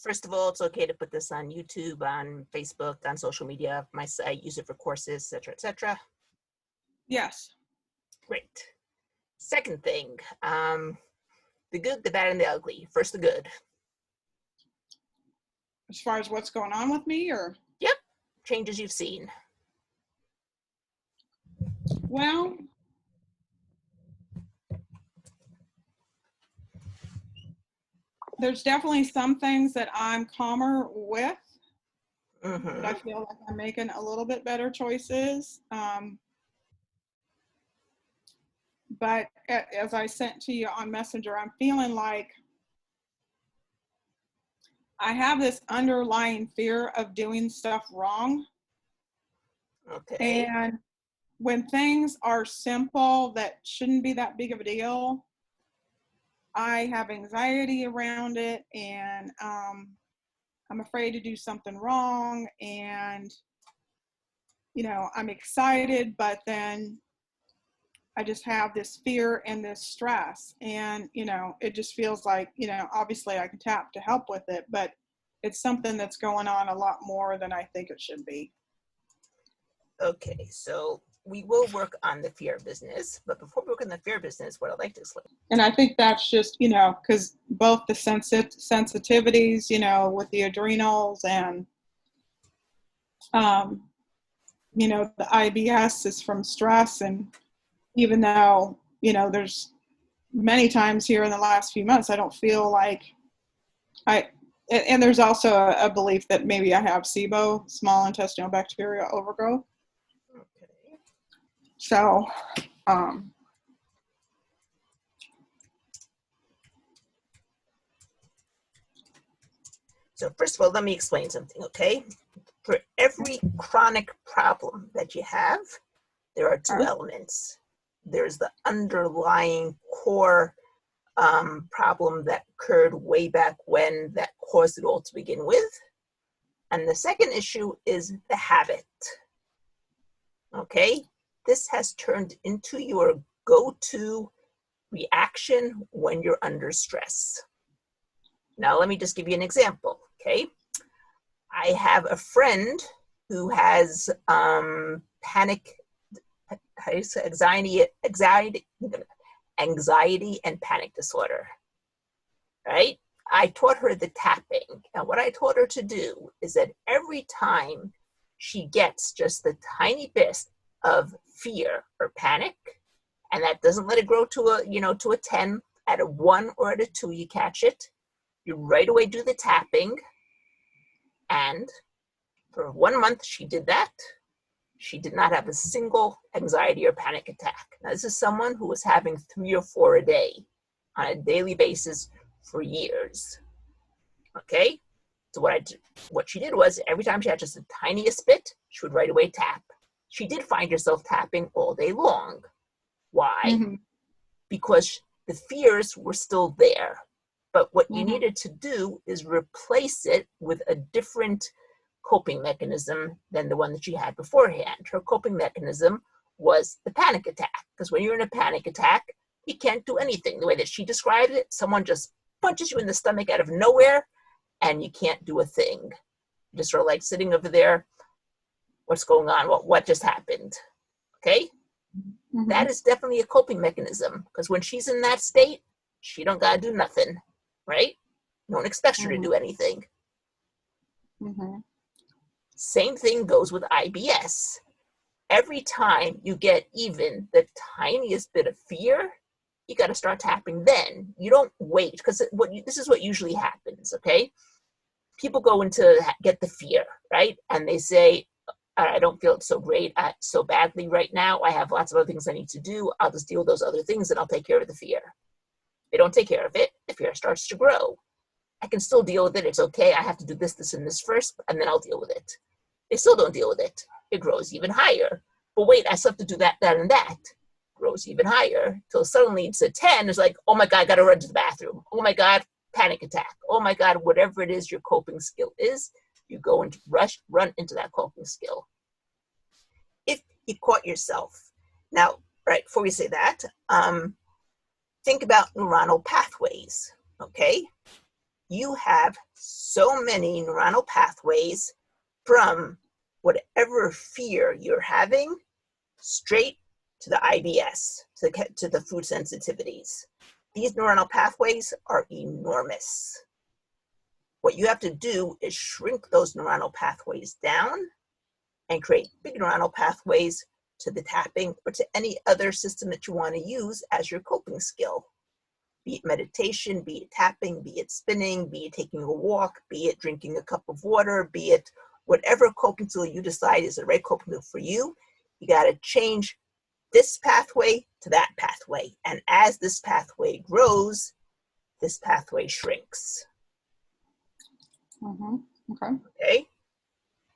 first of all, it's okay to put this on YouTube, on Facebook, on social media. My site, use it for courses, etc., etc. Yes. Great. Second thing, the good, the bad, and the ugly. First, the good. As far as what's going on with me, or? Yep. Changes you've seen. Well, there's definitely some things that I'm calmer with. That I feel like I'm making a little bit better choices. But as I sent to you on Messenger, I'm feeling like I have this underlying fear of doing stuff wrong. Okay. And when things are simple that shouldn't be that big of a deal, I have anxiety around it, and I'm afraid to do something wrong, and I'm excited, but then I just have this fear and this stress, and it just feels like obviously I can tap to help with it, but it's something that's going on a lot more than I think it should be. Okay, so we will work on the fear business, but before we work on the fear business, what I'd like to explain. And I think that's just, because both the sensitivities, with the adrenals, and, the IBS is from stress. And even though, there's many times here in the last few months, I don't feel like and there's also a belief that maybe I have SIBO, small intestinal bacterial overgrowth. Okay. So, So first of all, let me explain something, okay? For every chronic problem that you have, there are two elements. There's the underlying core problem that occurred way back when that caused it all to begin with. And the second issue is the habit. Okay? This has turned into your go-to reaction when you're under stress. Now, let me just give you an example, okay? I have a friend who has anxiety and panic disorder, right? I taught her the tapping, and what I taught her to do is that every time she gets just the tiny bit of fear or panic, and that doesn't let it grow to a 10, at a 1 or at a 2, you catch it, you right away do the tapping, and for 1 month she did that. She did not have a single anxiety or panic attack. Now, this is someone who was having 3 or 4 a day on a daily basis for years. Okay? So what she did was every time she had just the tiniest bit, she would right away tap. She did find herself tapping all day long. Why? Mm-hmm. Because the fears were still there. But what you needed to do is replace it with a different coping mechanism than the one that she had beforehand. Her coping mechanism was the panic attack. Because when you're in a panic attack, you can't do anything. The way that she described it, someone just punches you in the stomach out of nowhere, and you can't do a thing. You're just sort of like sitting over there. What's going on? What just happened? Okay? Mm-hmm. That is definitely a coping mechanism. Because when she's in that state, she don't got to do nothing. Right? No one expects her to do anything. Mm-hmm. Same thing goes with IBS. Every time you get even the tiniest bit of fear, you got to start tapping then. You don't wait, because this is what usually happens, okay? People go into get the fear, right? And they say, I don't feel so great, so badly right now. I have lots of other things I need to do. I'll just deal with those other things and I'll take care of the fear. They don't take care of it. The fear starts to grow. I can still deal with it. It's okay. I have to do this, this, and this first, and then I'll deal with it. They still don't deal with it. It grows even higher. But wait, I still have to do that, that, and that. Grows even higher. Till suddenly it's a 10. It's like, oh my God, I got to run to the bathroom. Oh my God, panic attack. Oh my God, whatever it is your coping skill is, you go and run into that coping skill. If you caught yourself. Now, right, before we say that, think about neuronal pathways, okay? you have so many neuronal pathways from whatever fear you're having straight to the IBS, to the food sensitivities. These neuronal pathways are enormous. What you have to do is shrink those neuronal pathways down and create big neuronal pathways to the tapping or to any other system that you want to use as your coping skill. Be it meditation, be it tapping, be it spinning, be it taking a walk, be it drinking a cup of water, be it whatever coping skill you decide is the right coping skill for you. You got to change this pathway to that pathway. And as this pathway grows, this pathway shrinks. Okay?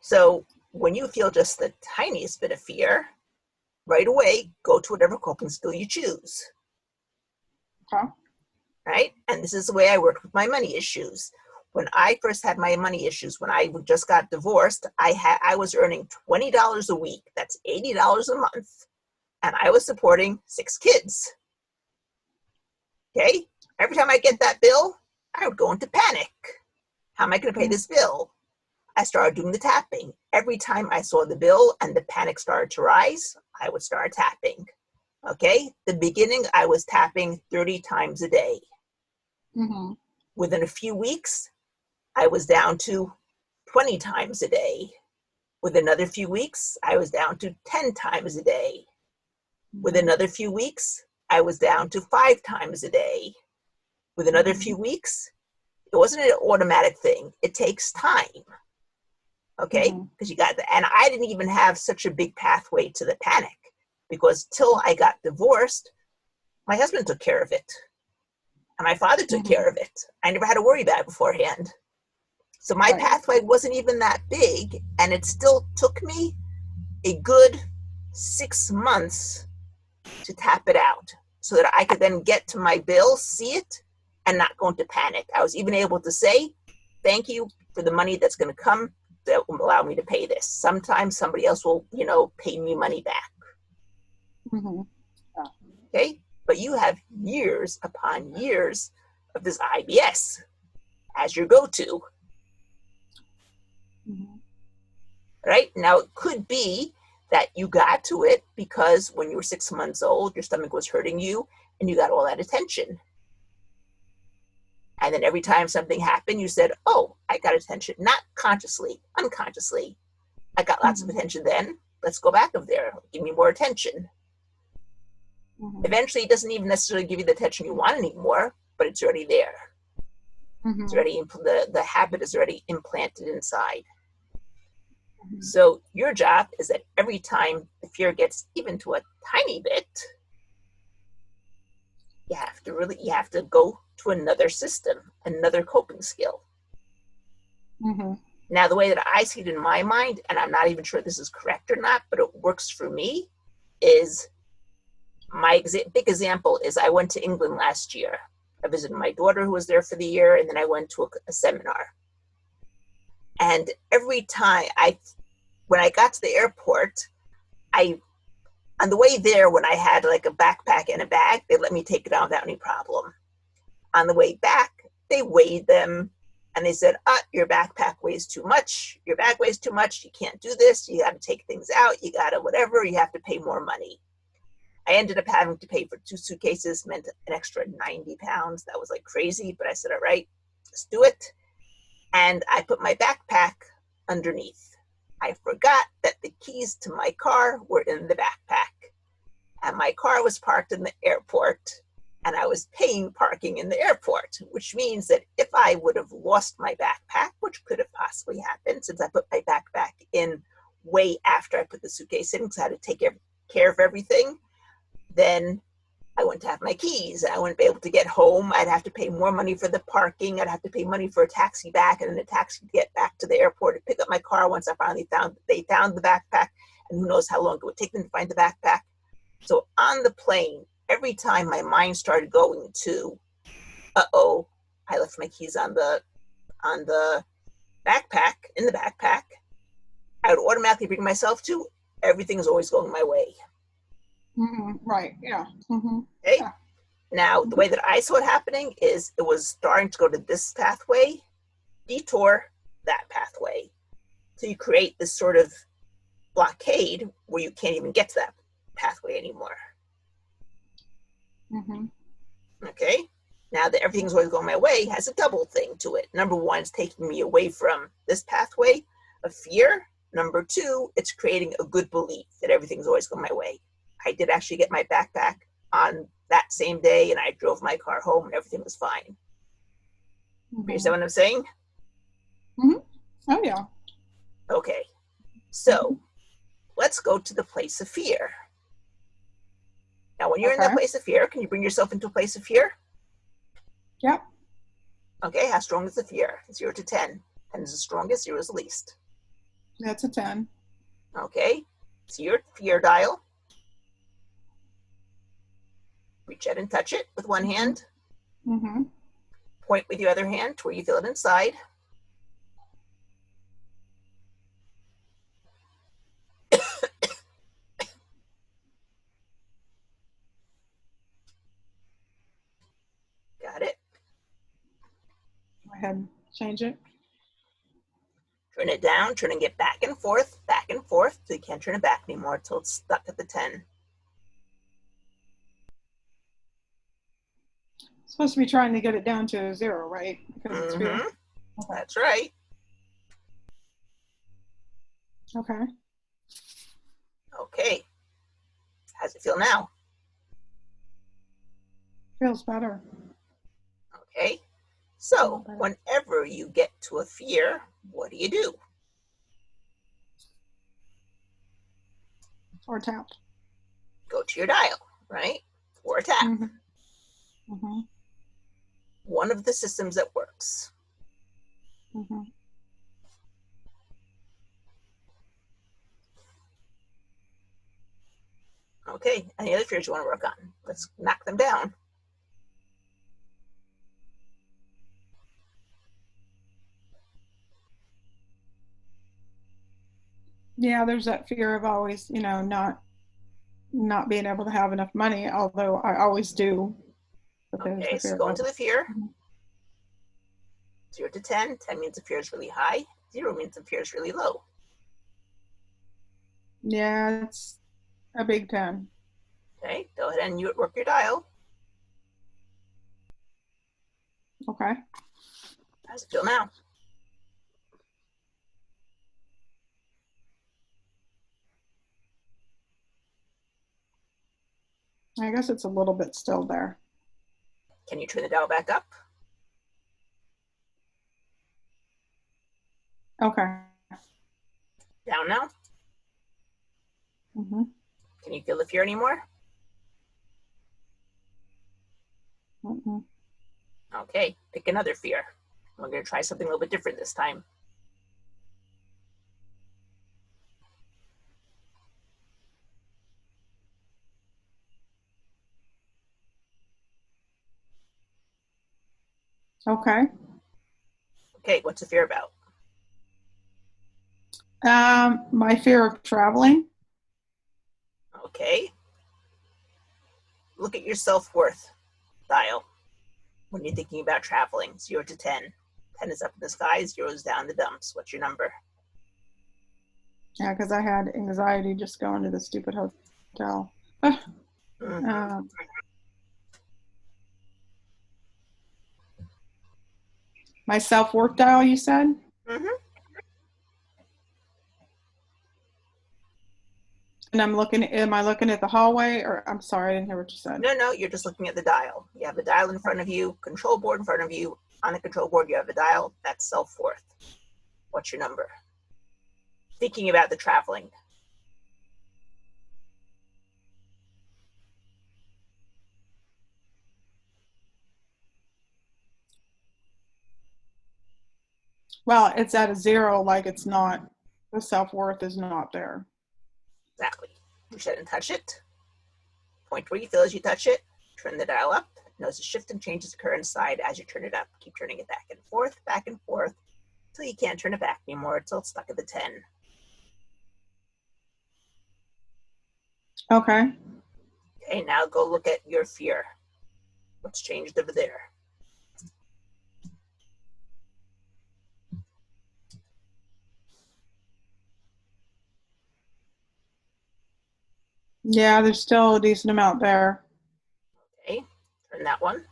So when you feel just the tiniest bit of fear, right away, go to whatever coping skill you choose. Okay. Right? And this is the way I worked with my money issues. When I first had my money issues, when I just got divorced, I was earning $20 a week. That's $80 a month. And I was supporting 6 kids. Okay? Every time I get that bill, I would go into panic. How am I going to pay this bill? I started doing the tapping. Every time I saw the bill and the panic started to rise, I would start tapping. Okay? The beginning, I was tapping 30 times a day. Within a few weeks, I was down to 20 times a day. Within another few weeks, I was down to 10 times a day. Within another few weeks, I was down to 5 times a day. With another few weeks, it wasn't an automatic thing. It takes time. Okay? Because you got that. And I didn't even have such a big pathway to the panic because till I got divorced, my husband took care of it. And my father took care of it. I never had to worry about it beforehand. So my pathway wasn't even that big, and it still took me a good 6 months to tap it out so that I could then get to my bill, see it, and not go into panic. I was even able to say, thank you for the money that's going to come that will allow me to pay this. Sometimes somebody else will, pay me money back. Okay? But you have years upon years of this IBS as your go-to. Right? Now, it could be that you got to it because when you were 6 months old, your stomach was hurting you and you got all that attention. And then every time something happened, you said, oh, I got attention. Not consciously, unconsciously. I got lots of attention then. Let's go back up there. Give me more attention. Eventually, it doesn't even necessarily give you the attention you want anymore, but it's already there. It's already, the habit is already implanted inside. So your job is that every time the fear gets even to a tiny bit, you have to go to another system, another coping skill. Now, the way that I see it in my mind, and I'm not even sure this is correct or not, but it works for me, is my big example is I went to England last year. I visited my daughter who was there for the year, and then I went to a seminar. And every time when I got to the airport, on the way there, when I had like a backpack and a bag, they let me take it out without any problem. On the way back, they weighed them and they said, your backpack weighs too much. Your bag weighs too much. You can't do this. You got to take things out. You got to whatever. You have to pay more money. I ended up having to pay for 2 suitcases, meant an extra 90 pounds. That was like crazy, but I said, all right, let's do it. And I put my backpack underneath. I forgot that the keys to my car were in the backpack. And my car was parked in the airport, and I was paying parking in the airport, which means that if I would have lost my backpack, which could have possibly happened since I put my backpack in way after I put the suitcase in because I had to take care of everything, then I wouldn't have my keys. I wouldn't be able to get home. I'd have to pay more money for the parking. I'd have to pay money for a taxi back and then a taxi to get back to the airport to pick up my car once I finally found the backpack, and who knows how long it would take them to find the backpack. So on the plane, every time my mind started going to, I left my keys on the backpack, in the backpack, I would automatically bring myself to, everything is always going my way. Right, yeah. Okay? Yeah. Now, the way that I saw it happening is it was starting to go to this pathway, detour that pathway. So you create this sort of blockade where you can't even get to that pathway anymore. Mm-hmm. Okay? Now that everything's always going my way, has a double thing to it. Number one, it's taking me away from this pathway of fear. Number two, it's creating a good belief that everything's always going my way. I did actually get my backpack on that same day, and I drove my car home, and everything was fine. Mm-hmm. You understand what I'm saying? Mm-hmm. Oh, yeah. Okay. So let's go to the place of fear. Now, when you're in that place of fear, can you bring yourself into a place of fear? Yep. Okay, how strong is the fear? 0 to 10. 10 is the strongest, 0 is the least. That's a 10. Okay, so your fear dial. Reach out and touch it with one hand. Mm-hmm. Point with your other hand to where you feel it inside. Got it. Go ahead and change it. Turn it down, turning it back and forth, so you can't turn it back anymore until it's stuck at the 10. Supposed to be trying to get it down to 0, right? Because it's fear. Okay. That's right. Okay. Okay. How's it feel now? Feels better. Okay. So whenever you get to a fear, what do? Or tap. Go to your dial, right? Or tap. Mm-hmm. Mm-hmm. One of the systems that works. Mm-hmm. Okay, any other fears you want to work on? Let's knock them down. Yeah, there's that fear of always, not being able to have enough money, although I always do. But okay, so go into the fear. 0 to 10. 10 means the fear is really high. 0 means the fear is really low. Yeah, it's a big 10. Okay, go ahead and you work your dial. Okay. How's it feel now? I guess it's a little bit still there. Can you turn the dial back up? Okay. Down now? Mm-hmm. Can you feel the fear anymore? Mm-hmm. Okay, pick another fear. We're going to try something a little bit different this time. Okay. Okay, what's the fear about? My fear of traveling. Okay. Look at your self-worth dial when you're thinking about traveling. 0 to 10. 10 is up in the sky, 0 is down in the dumps. What's your number? Yeah, because I had anxiety just going to the stupid hotel. My self-worth dial, you said? Mm-hmm. And am I looking at the hallway, or I'm sorry, I didn't hear what you said. No, you're just looking at the dial. You have the dial in front of you, control board in front of you. On the control board, you have the dial. That's self-worth. What's your number? Thinking about the traveling. Well, it's at a 0, like it's not, the self-worth is not there. Exactly. Reach out and touch it. Point where you feel as you touch it. Turn the dial up. Notice the shift and changes occur inside as you turn it up. Keep turning it back and forth, until you can't turn it back anymore, until it's stuck at the 10. Okay. Okay, now go look at your fear. What's changed over there? Yeah, there's still a decent amount there. Okay, turn that one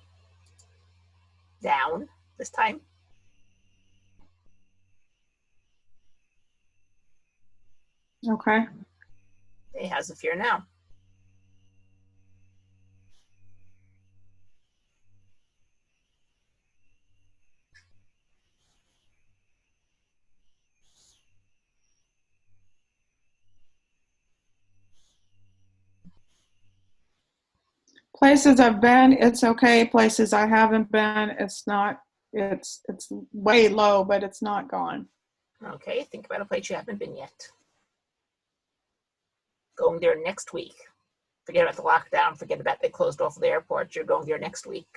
down this time. Okay. Okay, how's the fear now? Places I've been, it's okay. Places I haven't been, it's not. It's way low, but it's not gone. Okay, think about a place you haven't been yet. Going there next week. Forget about the lockdown. Forget about they closed off the airport. You're going there next week.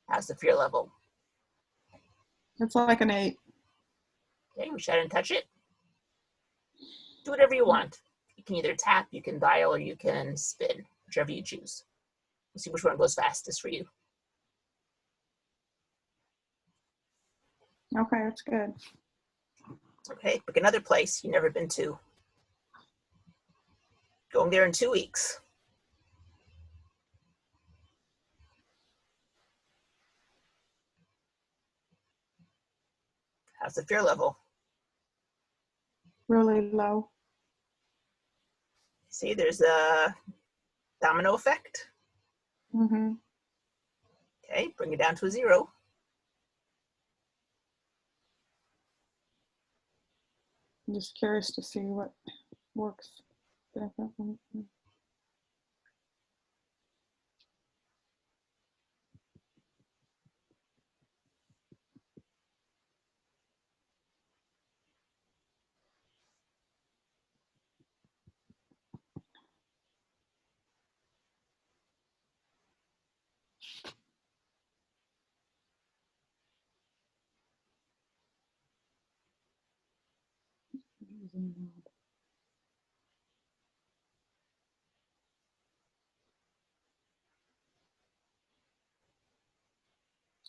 How's the fear level? It's like an 8. Okay, reach out and touch it. Do whatever you want. You can either tap, you can dial, or you can spin, whichever you choose. We'll see which one goes fastest for you. Okay, that's good. Okay, pick another place you've never been to. Going there in 2 weeks. How's the fear level? Really low. See, there's a domino effect. Mm-hmm. Okay, bring it down to a 0. I'm just curious to see what works.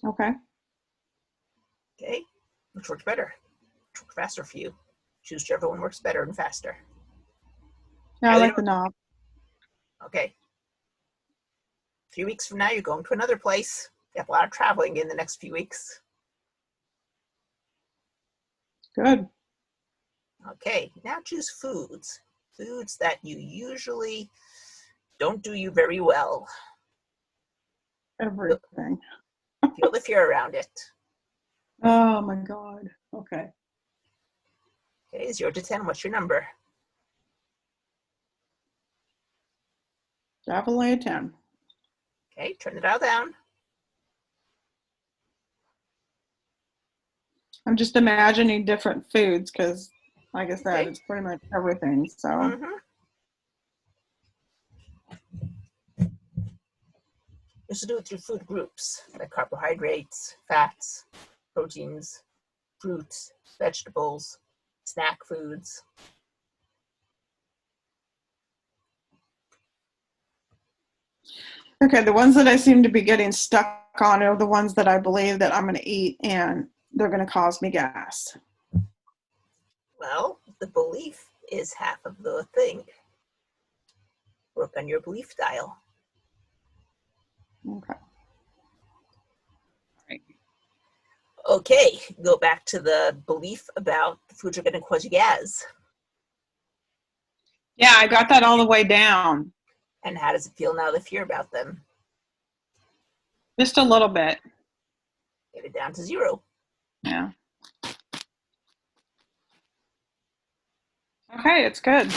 Okay. Okay, which works better? Which works faster for you? Choose whichever one works better and faster. Yeah, I like the knob. Okay. 3 weeks from now, you're going to another place. You have a lot of traveling in the next few weeks. Good. Okay, now choose foods. Foods that you usually don't do you very well. Everything. Feel the fear around it. Oh my God. Okay. Okay, 0 to 10, what's your number? Definitely a 10. Okay, turn the dial down. I'm just imagining different foods because, like I said, Okay. it's pretty much everything. So, Mm-hmm. Just do it through food groups, like carbohydrates, fats, proteins, fruits, vegetables, snack foods. okay, the ones that I seem to be getting stuck on are the ones that I believe that I'm going to eat and they're going to cause me gas. Well, the belief is half of the thing. Work on your belief dial. Okay. Okay, go back to the belief about the foods are going to cause you gas. Yeah, I got that all the way down. And how does it feel now, the fear about them? Just a little bit. Get it down to 0. Yeah. Okay, it's good.